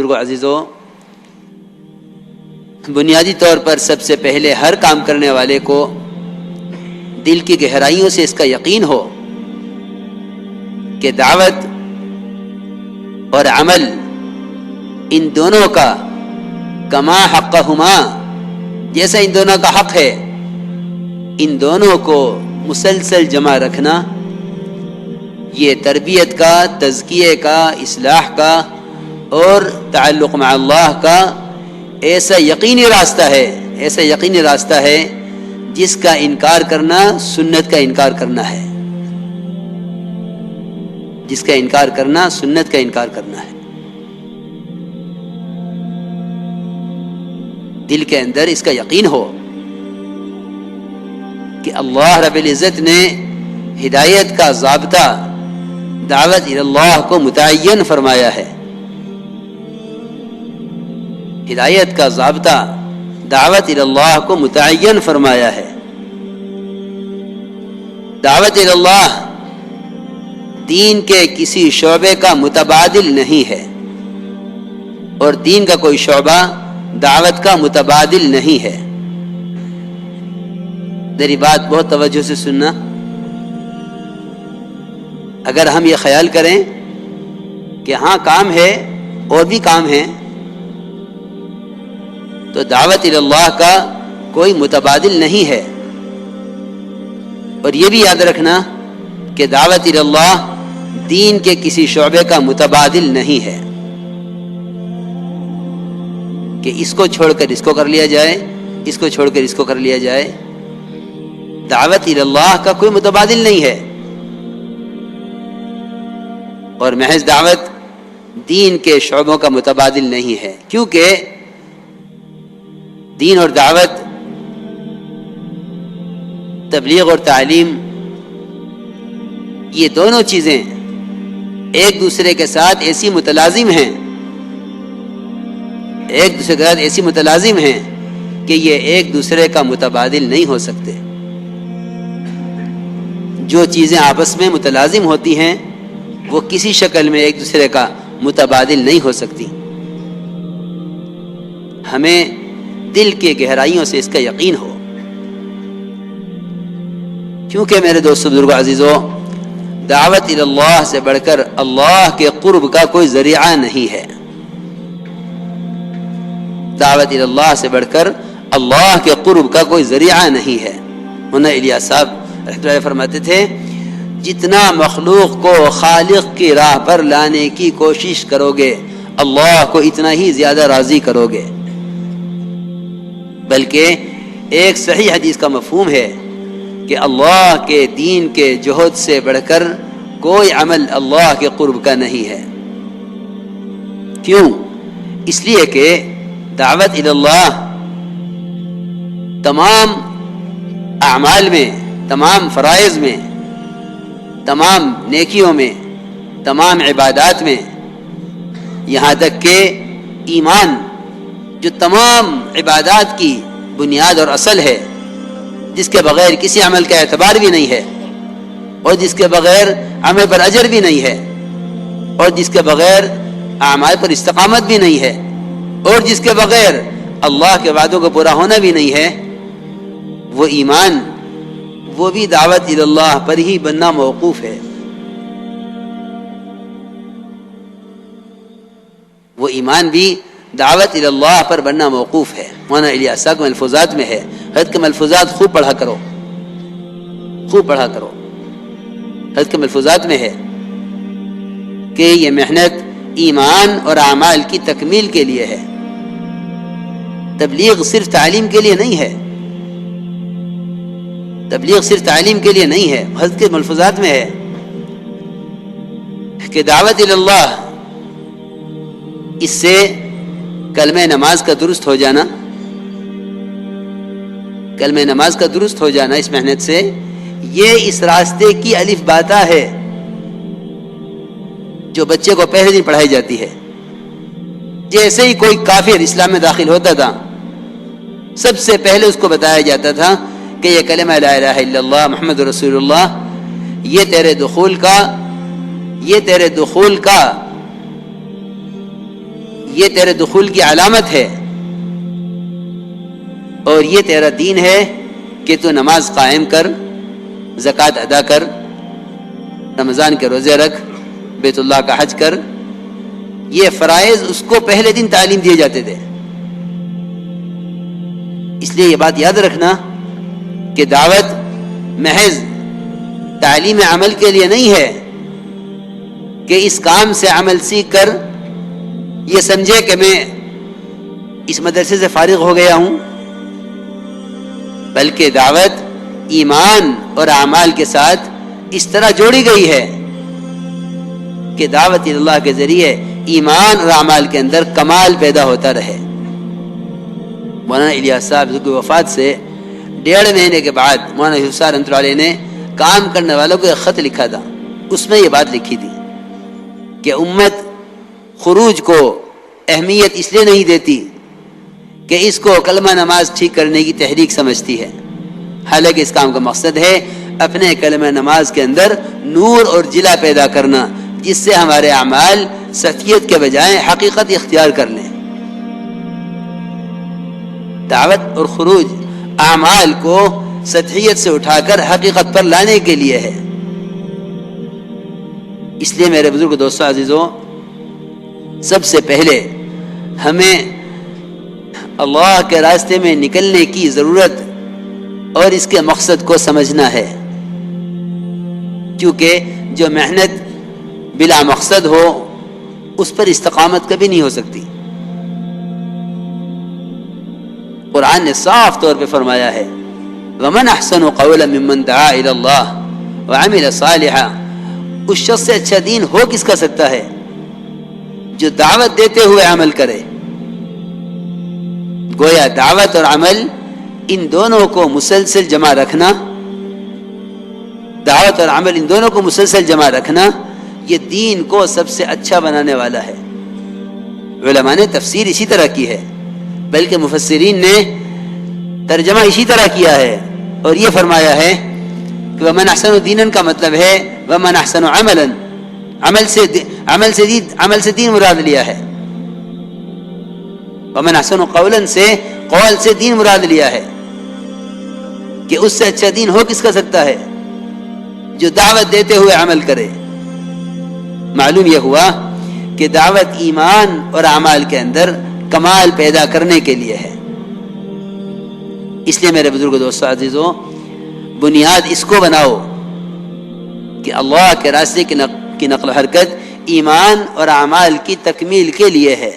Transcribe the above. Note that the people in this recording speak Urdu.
بزرگوں عزیزوں، بنیادی طور پر سب سے پہلے ہر کام کرنے والے کو دل کی گہرائیوں سے اس کا یقین ہو کہ دعوت اور عمل ان دونوں کا کما حقہما، جیسا ان دونوں کا حق ہے، ان دونوں کو مسلسل جمع رکھنا یہ تربیت کا، تزکیے کا، اصلاح کا اور تعلق مع اللہ کا ایسا یقینی راستہ ہے جس کا انکار کرنا سنت کا انکار کرنا ہے، جس کا انکار کرنا سنت کا انکار کرنا ہے۔ دل کے اندر اس کا یقین ہو کہ اللہ رب العزت نے ہدایت کا ضابطہ دعوت اللہ کو متعین فرمایا ہے، ہدایت کا ضابطہ دعوت اللہ کو متعین فرمایا ہے۔ دعوت اللہ دین کے کسی شعبے کا متبادل نہیں ہے، اور دین کا کوئی شعبہ دعوت کا متبادل نہیں ہے۔ میری بات بہت توجہ سے سننا۔ اگر ہم یہ خیال کریں کہ ہاں کام ہے اور بھی کام ہے، تو دعوت اللہ کا کوئی متبادل نہیں ہے۔ اور یہ بھی یاد رکھنا کہ دعوت اللہ دین کے کسی شعبے کا متبادل نہیں ہے کہ اس کو چھوڑ کر اس کو کر لیا جائے، اس کو چھوڑ کر اس کو کر لیا جائے۔ دعوت اللہ کا کوئی متبادل نہیں ہے، اور محض دعوت دین کے شعبوں کا متبادل نہیں ہے، کیونکہ دین اور دعوت، تبلیغ اور تعلیم، یہ دونوں چیزیں ایک دوسرے کے ساتھ ایسی متلازم ہیں، ایک دوسرے کے ساتھ ایسی متلازم ہیں کہ یہ ایک دوسرے کا متبادل نہیں ہو سکتے۔ جو چیزیں آپس میں متلازم ہوتی ہیں وہ کسی شکل میں ایک دوسرے کا متبادل نہیں ہو سکتی۔ ہمیں دل کے گہرائیوں سے اس کا یقین ہو، کیونکہ میرے دوستو بزرگوں عزیزوں، دعوت اللہ سے بڑھ کر اللہ کے قرب کا کوئی ذریعہ نہیں ہے۔ دعوت اللہ سے بڑھ کر اللہ کے قرب کا کوئی ذریعہ نہیں ہے۔ مولانا الیاس صاحب رحمۃ اللہ فرماتے تھے، جتنا مخلوق کو خالق کی راہ پر لانے کی کوشش کرو گے، اللہ کو اتنا ہی زیادہ راضی کرو گے۔ بلکہ ایک صحیح حدیث کا مفہوم ہے کہ اللہ کے دین کے جہد سے بڑھ کر کوئی عمل اللہ کے قرب کا نہیں ہے۔ کیوں؟ اس لیے کہ دعوت اللہ تمام اعمال میں، تمام فرائض میں، تمام نیکیوں میں، تمام عبادات میں، یہاں تک کہ ایمان جو تمام عبادات کی بنیاد اور اصل ہے، جس کے بغیر کسی عمل کا اعتبار بھی نہیں ہے، اور جس کے بغیر عمل پر اجر بھی نہیں ہے، اور جس کے بغیر اعمال پر استقامت بھی نہیں ہے، اور جس کے بغیر اللہ کے وعدوں کو پورا ہونا بھی نہیں ہے، وہ ایمان، وہ بھی دعوت اللہ پر ہی بننا موقوف ہے۔ وہ ایمان بھی دعوت اللہ پر بننا موقوف ہے۔ مولانا الیاس صاحب کے ملفوظات میں ہے، حضرت کے ملفوظات خوب پڑھا کرو، خوب پڑھا کرو۔ حضرت کے ملفوظات میں ہے کہ یہ محنت ایمان اور اعمال کی تکمیل کے لیے ہے، تبلیغ صرف تعلیم کے لیے نہیں ہے، تبلیغ صرف تعلیم کے لیے نہیں ہے۔ حضرت کے ملفوظات میں ہے کہ دعوت اللہ، اس سے کلمہ نماز کا درست ہو جانا، کلمہ نماز کا درست ہو جانا اس محنت سے، یہ اس راستے کی الف باتا ہے جو بچے کو پہلے دن پڑھائی جاتی ہے۔ جیسے ہی کوئی کافر اسلام میں داخل ہوتا تھا، سب سے پہلے اس کو بتایا جاتا تھا کہ یہ کلمہ لا الہ الا اللہ محمد رسول اللہ، یہ تیرے دخول کا یہ تیرے دخول کی علامت ہے اور یہ تیرا دین ہے کہ تو نماز قائم کر، زکوٰۃ ادا کر، رمضان کے روزے رکھ، بیت اللہ کا حج کر. یہ فرائض اس کو پہلے دن تعلیم دیے جاتے تھے. اس لیے یہ بات یاد رکھنا کہ دعوت محض تعلیم عمل کے لیے نہیں ہے کہ اس کام سے عمل سیکھ کر یہ سمجھے کہ میں اس مدرسے سے فارغ ہو گیا ہوں، بلکہ دعوت ایمان اور اعمال کے ساتھ اس طرح جوڑی گئی ہے کہ دعوت اللہ کے ذریعے ایمان اور اعمال کے اندر کمال پیدا ہوتا رہے. مولانا الیاس صاحب کی وفات سے 1.5 مہینے کے بعد مولانا یوسف صاحب رحمۃ اللہ علیہ نے کام کرنے والوں کو ایک خط لکھا تھا. اس میں یہ بات لکھی تھی کہ امت خروج کو اہمیت اس لیے نہیں دیتی کہ اس کو کلمہ نماز ٹھیک کرنے کی تحریک سمجھتی ہے، حالانکہ اس کام کا مقصد ہے اپنے کلمہ نماز کے اندر نور اور جلا پیدا کرنا، جس سے ہمارے اعمال سطحیت کے بجائے حقیقت اختیار کر لیں. دعوت اور خروج اعمال کو سطحیت سے اٹھا کر حقیقت پر لانے کے لیے ہے. اس لیے میرے بزرگ دوستو عزیزوں، سب سے پہلے ہمیں اللہ کے راستے میں نکلنے کی ضرورت اور اس کے مقصد کو سمجھنا ہے، کیونکہ جو محنت بلا مقصد ہو اس پر استقامت کبھی نہیں ہو سکتی. قرآن نے صاف طور پہ فرمایا ہے وَمَنْ أَحْسَنُ قَوْلًا مِّمَّنْ دَعَا إِلَى اللَّهِ وَعَمِلَ صَالِحًا. اس شخص سے اچھا دین ہو کس کا سکتا ہے جو دعوت دیتے ہوئے عمل کرے. گویا دعوت اور عمل ان دونوں کو مسلسل جمع رکھنا، دعوت اور عمل ان دونوں کو مسلسل جمع رکھنا یہ دین کو سب سے اچھا بنانے والا ہے. علماء نے تفسیر اسی طرح کی ہے، بلکہ مفسرین نے ترجمہ اسی طرح کیا ہے اور یہ فرمایا ہے کہ وَمَنْ أَحْسَنُ دِينًا کا مطلب ہے وَمَنْ أَحْسَنُ عَمَلًا. عمل سے دین مراد لیا ہے. وَمَنْ أَحْسَنُ قَوْلًا سے قول سے دین مراد لیا ہے کہ اس سے اچھا دین ہو کس کا سکتا ہے جو دعوت دیتے ہوئے عمل کرے. معلوم یہ ہوا کہ دعوت ایمان اور اعمال کے اندر کمال پیدا کرنے کے لیے ہے. اس لیے میرے بزرگ دوستو عزیزوں، بنیاد اس کو بناؤ کہ اللہ کے راستے کی نقل و حرکت ایمان اور اعمال کی تکمیل کے لیے ہے.